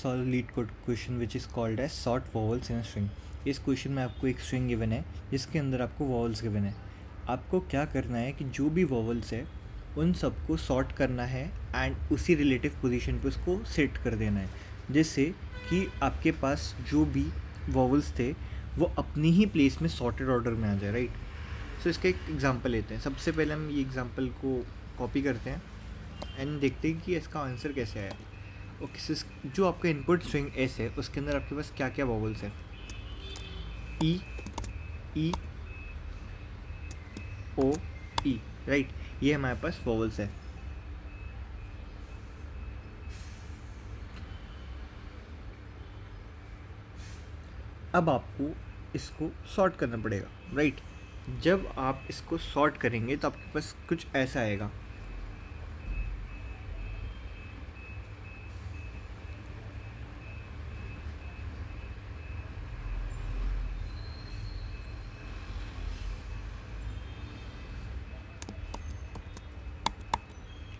Solve LeetCode question which is called as sort vowels in a string. इस question में आपको एक string given है जिसके अंदर आपको वॉवल्स गिवन है। आपको क्या करना है कि जो भी वॉवल्स है उन सबको सॉर्ट करना है एंड उसी रिलेटिव पोजीशन पे उसको सेट कर देना है, जिससे कि आपके पास जो भी वॉवल्स थे वो अपनी ही प्लेस में सॉर्टेड ऑर्डर में आ जाए, राइट। सो इसका एक एग्जांपल लेते हैं। सबसे पहले हम ये एग्जांपल को कॉपी करते हैं एंड देखते हैं कि इसका आंसर कैसे आया। ओके, जो आपका इनपुट स्ट्रिंग एस है उसके अंदर आपके पास क्या क्या वॉवल्स है? ई, ई, ओ, ई, राइट। ये हमारे पास वॉवल्स है। अब आपको इसको सॉर्ट करना पड़ेगा, राइट। जब आप इसको सॉर्ट करेंगे तो आपके पास कुछ ऐसा आएगा।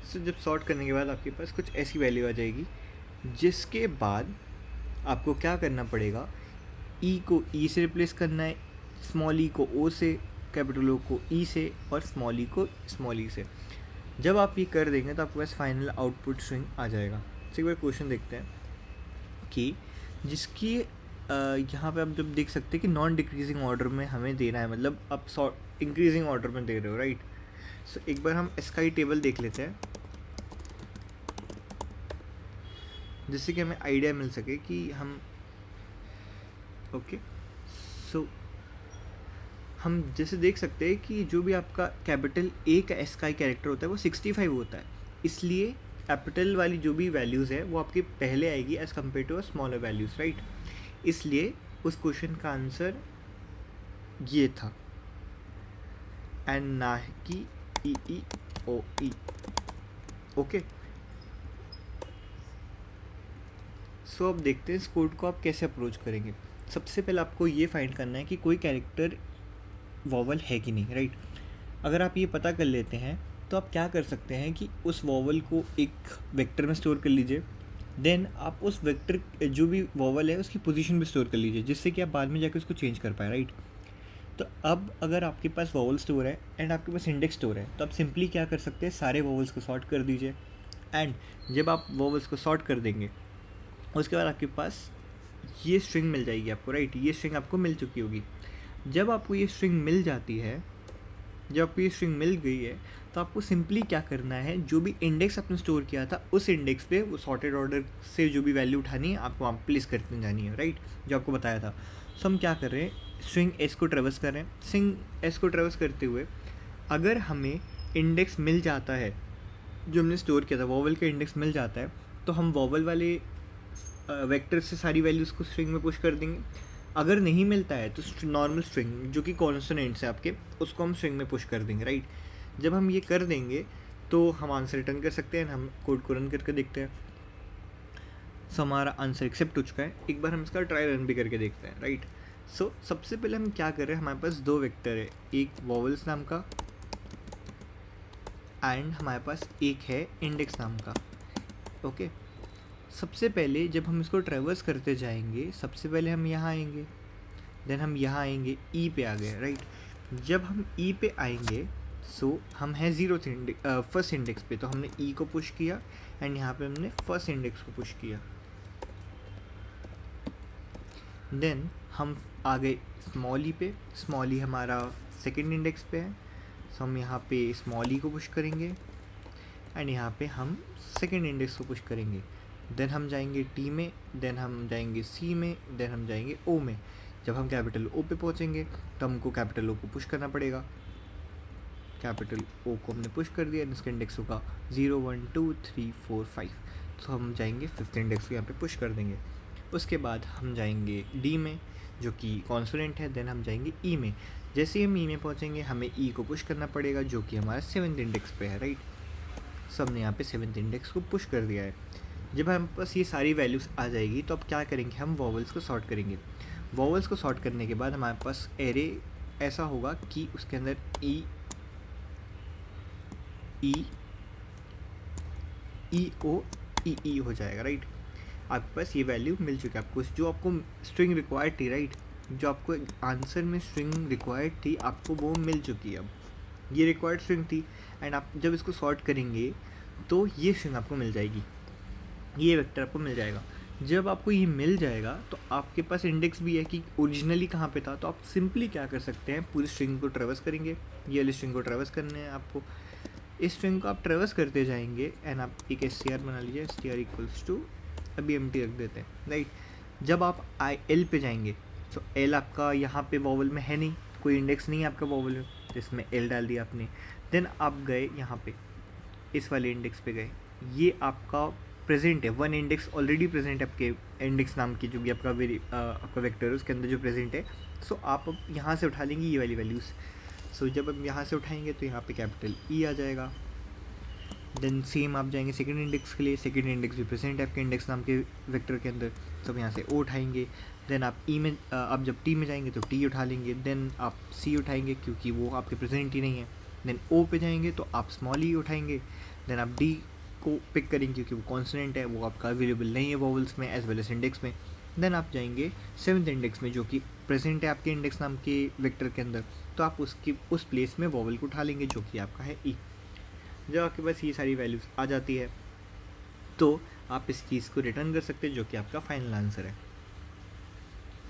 सो जब सॉर्ट करने के बाद आपके पास कुछ ऐसी वैल्यू आ जाएगी, जिसके बाद आपको क्या करना पड़ेगा, ई को ई से रिप्लेस करना है, स्मॉल ई को ओ से, कैपिटल ओ को ई से और स्मॉल ई को स्मॉल ई से। जब आप ये कर देंगे तो आपके पास फाइनल आउटपुट स्ट्रिंग आ जाएगा। तो एक बार क्वेश्चन देखते हैं कि जिसकी यहाँ पे आप जब देख सकते हैं कि नॉन डिक्रीजिंग ऑर्डर में हमें देना है, मतलब आप इंक्रीजिंग ऑर्डर में दे रहे हो, राइट। सो एक बार हम इसका ही टेबल देख लेते हैं जिससे कि हमें आइडिया मिल सके कि हम ओके। सो हम जैसे देख सकते हैं कि जो भी आपका कैपिटल ए का एस का ही कैरेक्टर होता है वो 65 होता है, इसलिए कैपिटल वाली जो भी वैल्यूज़ है वो आपके पहले आएगी as compare to a smaller values, right. इसलिए उस क्वेश्चन का आंसर ये था एंड ना कि ई ई ओ ई। ओके, सो अब देखते हैं इस कोड को आप कैसे अप्रोच करेंगे। सबसे पहले आपको ये फाइंड करना है कि कोई कैरेक्टर वॉवल है कि नहीं, राइट। अगर आप ये पता कर लेते हैं तो आप क्या कर सकते हैं कि उस वॉवल को एक वेक्टर में स्टोर कर लीजिए। देन आप उस वेक्टर जो भी वॉवल है उसकी पोजीशन भी स्टोर कर लीजिए, जिससे कि आप बाद में जाकर उसको चेंज कर पाए, राइट। तो अब अगर आपके पास वॉवल स्टोर है एंड आपके पास इंडेक्स स्टोर है तो आप सिंपली क्या कर सकते हैं, सारे वॉवल्स को सॉर्ट कर दीजिए। एंड जब आप वॉवल्स को सॉर्ट कर देंगे उसके बाद आपके पास ये स्ट्रिंग मिल जाएगी आपको, राइट। ये स्ट्रिंग आपको मिल चुकी होगी। जब आपको ये स्ट्रिंग मिल जाती है, जब आपको ये स्ट्रिंग मिल गई है तो आपको सिंपली क्या करना है, जो भी इंडेक्स आपने स्टोर किया था उस इंडेक्स पे वो सॉर्टेड ऑर्डर से जो भी वैल्यू उठानी है आपको वहाँ प्लेस करते जानी है, राइट, जो आपको बताया था। सो हम क्या कर रहे हैं, स्ट्रिंग एस को ट्रेवर्स कर रहे हैं। स्ट्रिंग एस को ट्रेवर्स करते हुए अगर हमें इंडेक्स मिल जाता है जो हमने स्टोर किया था, वॉवल का इंडेक्स मिल जाता है, तो हम वॉवल वाले वेक्टर से सारी वैल्यूज़ को स्ट्रिंग में पुश कर देंगे। अगर नहीं मिलता है तो नॉर्मल स्ट्रिंग जो कि कॉन्सोनेंट्स है आपके, उसको हम स्ट्रिंग में पुश कर देंगे, राइट। जब हम ये कर देंगे तो हम आंसर रिटर्न कर सकते हैं। हम कोड को रन करके देखते हैं। सो हमारा आंसर एक्सेप्ट हो चुका है। एक बार हम इसका ट्राई रन भी करके देखते हैं, राइट। सो सबसे पहले हम क्या कर रहे हैं, हमारे पास दो वेक्टर है, एक वॉवल्स नाम का एंड हमारे पास एक है इंडेक्स नाम का। ओके, सबसे पहले जब हम इसको ट्रेवर्स करते जाएंगे, सबसे पहले हम यहाँ आएंगे, देन हम यहाँ आएंगे, ई पे आ गए, राइट। जब हम ई पे आएंगे सो हम हैं फर्स्ट इंडेक्स पे, तो हमने ई को पुश किया एंड यहाँ पे हमने फर्स्ट इंडेक्स को पुश किया। देन हम आ गए स्मॉल ई पे, स्मॉल ई हमारा सेकेंड इंडेक्स पे है, सो हम यहाँ पे स्मॉल ई को पुश करेंगे एंड यहाँ पे हम सेकेंड इंडेक्स को पुश करेंगे। देन हम जाएंगे टी में, देन हम जाएंगे सी में, देन हम जाएंगे ओ में। जब हम कैपिटल ओ पे पहुँचेंगे तो हमको कैपिटल ओ को पुश करना पड़ेगा। कैपिटल ओ को हमने पुश कर दिया, इसका इंडेक्स होगा 0 1 2 3 4 5, तो हम जाएंगे फिफ्थ इंडेक्स को यहाँ पे पुश कर देंगे। उसके बाद हम जाएंगे डी में जो कि कॉन्सोनेंट है, देन हम जाएंगे ई में। जैसे ही हम ई में पहुँचेंगे हमें ई को पुश करना पड़ेगा जो कि हमारा सेवन्थ इंडेक्स पे है, राइट। सो हमने यहाँ पे सेवन्थ इंडेक्स को पुश कर दिया है। जब हम पास ये सारी वैल्यूज़ आ जाएगी तो अब क्या करेंगे, हम वॉवल्स को सॉर्ट करेंगे। वॉवल्स को सॉर्ट करने के बाद हमारे पास एरे ऐसा होगा कि उसके अंदर ई ई ई ओ ई ई हो जाएगा, राइट। आपके पास ये वैल्यू मिल चुकी है आपको, जो आपको स्ट्रिंग रिक्वायर्ड थी, राइट, जो आपको आंसर में स्ट्रिंग रिक्वायर्ड थी आपको वो मिल चुकी है। अब ये रिक्वायर्ड स्ट्रिंग थी एंड आप जब इसको सॉर्ट करेंगे तो ये स्ट्रिंग आपको मिल जाएगी, ये वेक्टर आपको मिल जाएगा। जब आपको ये मिल जाएगा तो आपके पास इंडेक्स भी है कि ओरिजिनली कहाँ पे था, तो आप सिंपली क्या कर सकते हैं, पूरी स्ट्रिंग को ट्रेवर्स करेंगे, ये वाली स्ट्रिंग को ट्रेवर्स करने हैं आपको। इस स्ट्रिंग को आप ट्रेवर्स करते जाएंगे एंड आप एक str बना लीजिए, str इक्वल्स टू, अभी empty रख देते हैं, राइट। जब आप एल पे जाएंगे तो एल आपका यहाँ पे वॉवल में है नहीं, कोई इंडेक्स नहीं है आपका वॉवल में, तो इसमें एल डाल दिया आपने। देन आप गए यहाँ पे इस वाले इंडेक्स पे गए, ये आपका प्रेजेंट है, वन इंडेक्स ऑलरेडी प्रेजेंट है आपके इंडेक्स नाम की जो भी आपका आपका वेक्टर है उसके अंदर जो प्रेजेंट है। सो आप अब यहाँ से उठा लेंगे ये वाली वैल्यूज़। सो जब हम यहाँ से उठाएंगे तो यहाँ पे कैपिटल ई आ जाएगा। देन सेम आप जाएंगे सेकंड इंडेक्स के लिए, सेकंड इंडेक्स भी प्रेजेंट है आपके इंडेक्स नाम के वेक्टर के अंदर, तो यहाँ से ओ उठाएंगे। देन आप ई में आप जब टी में जाएंगे तो टी उठा लेंगे। देन आप सी उठाएंगे क्योंकि वो आपके प्रेजेंट ही नहीं है। देन ओ पे जाएंगे तो आप स्मॉल ई उठाएंगे। देन आप डी को पिक करेंगे क्योंकि वो कॉन्सोनेंट है, वो आपका अवेलेबल नहीं है वॉवल्स में एज वेल एज इंडेक्स में। देन आप जाएंगे सेवन्थ इंडेक्स में जो कि प्रेजेंट है आपके इंडेक्स नाम के वेक्टर के अंदर, तो आप उसकी उस प्लेस में वॉवल को उठा लेंगे जो कि आपका है ई। जब आपके पास ये सारी वैल्यूज़ आ जाती है तो आप इस चीज़ को रिटर्न कर सकते हैं जो कि आपका फाइनल आंसर है।